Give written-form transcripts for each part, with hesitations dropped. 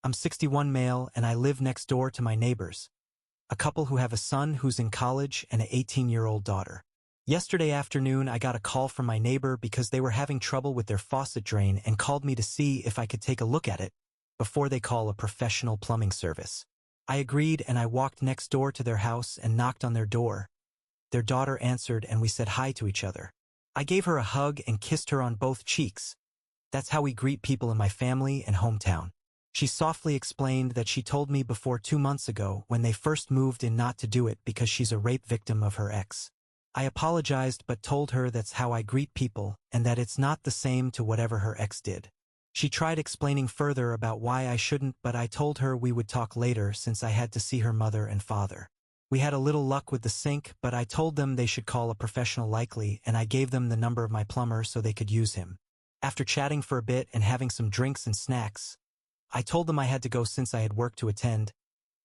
I'm 61 male and I live next door to my neighbors, a couple who have a son who's in college and an 18-year-old daughter. Yesterday afternoon, I got a call from my neighbor because they were having trouble with their faucet drain and called me to see if I could take a look at it before they call a professional plumbing service. I agreed and I walked next door to their house and knocked on their door. Their daughter answered and we said hi to each other. I gave her a hug and kissed her on both cheeks. That's how we greet people in my family and hometown. She softly explained that she told me before 2 months ago when they first moved in not to do it because she's a rape victim of her ex. I apologized but told her that's how I greet people and that it's not the same to whatever her ex did. She tried explaining further about why I shouldn't, but I told her we would talk later since I had to see her mother and father. We had a little luck with the sink, but I told them they should call a professional likely, and I gave them the number of my plumber so they could use him. After chatting for a bit and having some drinks and snacks, I told them I had to go since I had work to attend.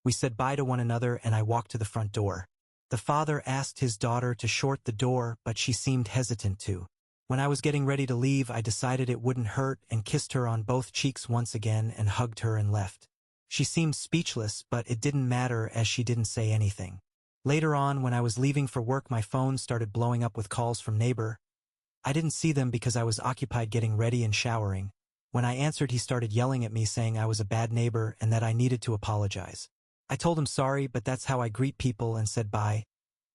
We said bye to one another and I walked to the front door. The father asked his daughter to short the door, but she seemed hesitant to. When I was getting ready to leave, I decided it wouldn't hurt and kissed her on both cheeks once again and hugged her and left. She seemed speechless, but it didn't matter as she didn't say anything. Later on, when I was leaving for work, my phone started blowing up with calls from neighbor. I didn't see them because I was occupied getting ready and showering. When I answered, he started yelling at me saying I was a bad neighbor and that I needed to apologize. I told him sorry, but that's how I greet people and said bye.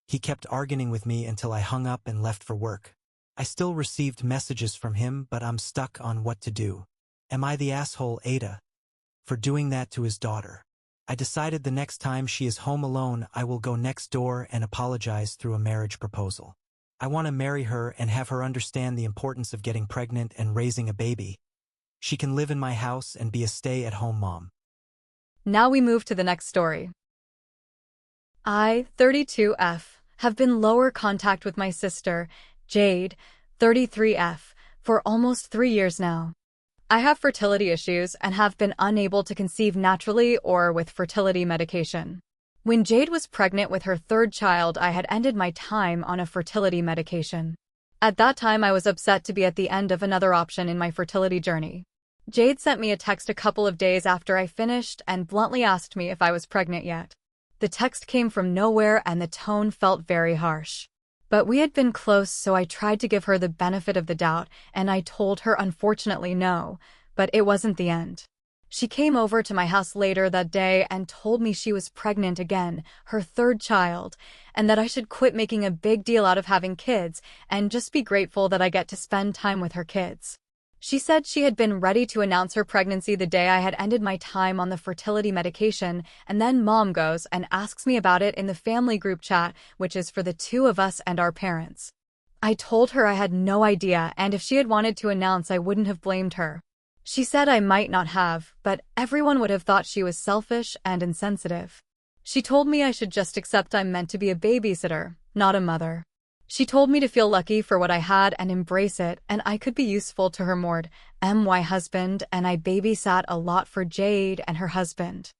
He kept arguing with me until I hung up and left for work. I still received messages from him, but I'm stuck on what to do. Am I the asshole AITA for doing that to his daughter? I decided the next time she is home alone, I will go next door and apologize through a marriage proposal. I want to marry her and have her understand the importance of getting pregnant and raising a baby. She can live in my house and be a stay-at-home mom. Now we move to the next story. I, 32F, have been lower contact with my sister, Jade, 33F, for almost 3 years now. I have fertility issues and have been unable to conceive naturally or with fertility medication. When Jade was pregnant with her third child, I had ended my time on a fertility medication. At that time, I was upset to be at the end of another option in my fertility journey. Jade sent me a text a couple of days after I finished and bluntly asked me if I was pregnant yet. The text came from nowhere and the tone felt very harsh. But we had been close, so I tried to give her the benefit of the doubt, and I told her unfortunately no, but it wasn't the end. She came over to my house later that day and told me she was pregnant again, her third child, and that I should quit making a big deal out of having kids and just be grateful that I get to spend time with her kids. She said she had been ready to announce her pregnancy the day I had ended my time on the fertility medication, and then Mom goes and asks me about it in the family group chat, which is for the two of us and our parents. I told her I had no idea, and if she had wanted to announce, I wouldn't have blamed her. She said I might not have, but everyone would have thought she was selfish and insensitive. She told me I should just accept I'm meant to be a babysitter, not a mother. She told me to feel lucky for what I had and embrace it, and I could be useful to her my husband, and I babysat a lot for Jade and her husband.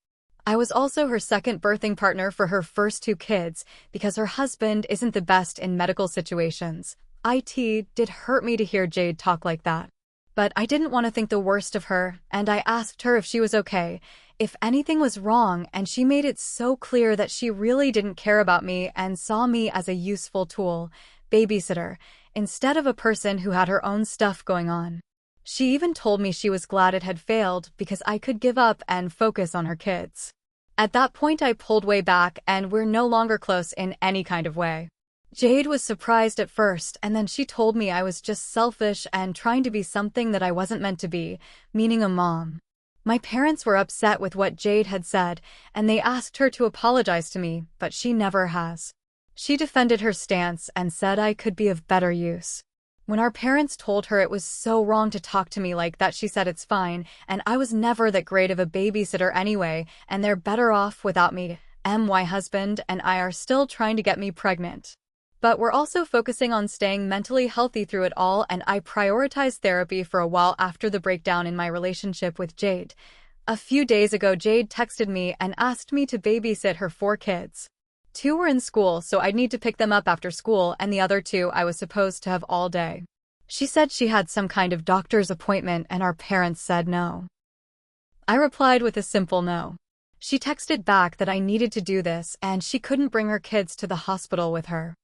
I was also her second birthing partner for her first 2 kids because her husband isn't the best in medical situations. It did hurt me to hear Jade talk like that. But I didn't want to think the worst of her, and I asked her if she was okay, if anything was wrong, and she made it so clear that she really didn't care about me and saw me as a useful tool, babysitter, instead of a person who had her own stuff going on. She even told me she was glad it had failed because I could give up and focus on her kids. At that point, I pulled way back, and we're no longer close in any kind of way. Jade was surprised at first, and then she told me I was just selfish and trying to be something that I wasn't meant to be, meaning a mom. My parents were upset with what Jade had said, and they asked her to apologize to me, but she never has. She defended her stance and said I could be of better use. When our parents told her it was so wrong to talk to me like that, she said it's fine, and I was never that great of a babysitter anyway, and they're better off without me. My husband and I are still trying to get me pregnant. But we're also focusing on staying mentally healthy through it all, and I prioritized therapy for a while after the breakdown in my relationship with Jade. A few days ago, Jade texted me and asked me to babysit her 4 kids. 2 were in school, so I'd need to pick them up after school, and the other 2 I was supposed to have all day. She said she had some kind of doctor's appointment, and our parents said no. I replied with a simple no. She texted back that I needed to do this and she couldn't bring her kids to the hospital with her.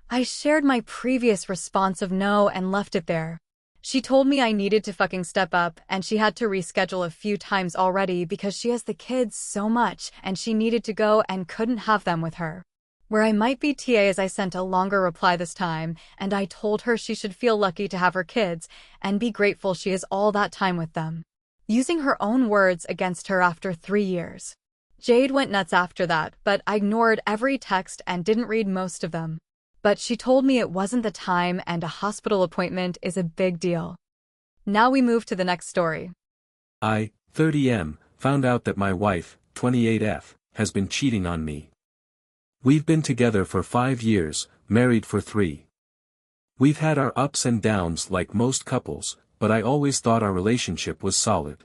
I shared my previous response of no and left it there. She told me I needed to fucking step up and she had to reschedule a few times already because she has the kids so much and she needed to go and couldn't have them with her. Where I might be TA as I sent a longer reply this time, and I told her she should feel lucky to have her kids and be grateful she has all that time with them. Using her own words against her after 3 years. Jade went nuts after that, but I ignored every text and didn't read most of them. But she told me it wasn't the time and a hospital appointment is a big deal. Now we move to the next story. I, 30M, found out that my wife, 28F, has been cheating on me. We've been together for 5 years, married for 3. We've had our ups and downs like most couples, but I always thought our relationship was solid.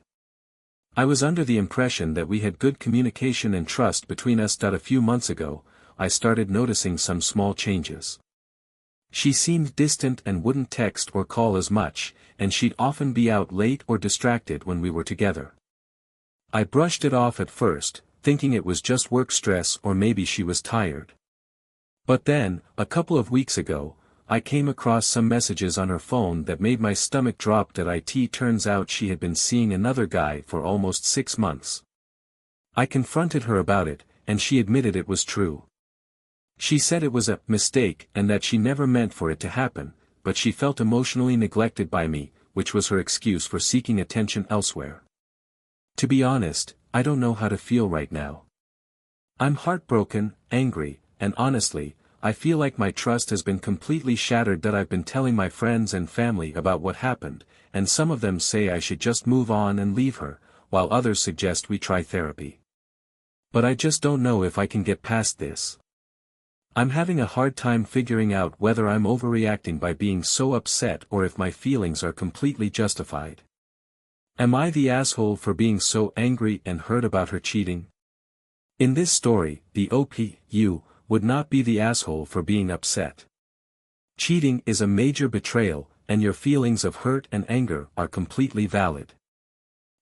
I was under the impression that we had good communication and trust between us. A few months ago, I started noticing some small changes. She seemed distant and wouldn't text or call as much, and she'd often be out late or distracted when we were together. I brushed it off at first, thinking it was just work stress or maybe she was tired. But then, a couple of weeks ago, I came across some messages on her phone that made my stomach drop. It turns out she had been seeing another guy for almost 6 months. I confronted her about it, and she admitted it was true. She said it was a mistake and that she never meant for it to happen, but she felt emotionally neglected by me, which was her excuse for seeking attention elsewhere. To be honest, I don't know how to feel right now. I'm heartbroken, angry, and honestly, I feel like my trust has been completely shattered. I've been telling my friends and family about what happened, and some of them say I should just move on and leave her, while others suggest we try therapy. But I just don't know if I can get past this. I'm having a hard time figuring out whether I'm overreacting by being so upset or if my feelings are completely justified. Am I the asshole for being so angry and hurt about her cheating? In this story, the OP, would not be the asshole for being upset. Cheating is a major betrayal, and your feelings of hurt and anger are completely valid.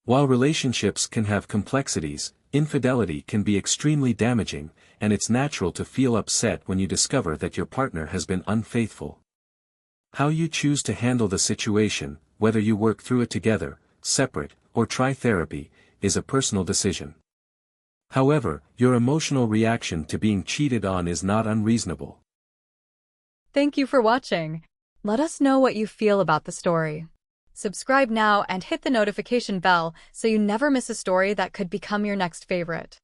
While relationships can have complexities, infidelity can be extremely damaging, and it's natural to feel upset when you discover that your partner has been unfaithful. How you choose to handle the situation, whether you work through it together, separate, or try therapy, is a personal decision. However, your emotional reaction to being cheated on is not unreasonable. Thank you for watching. Let us know what you feel about the story. Subscribe now and hit the notification bell so you never miss a story that could become your next favorite.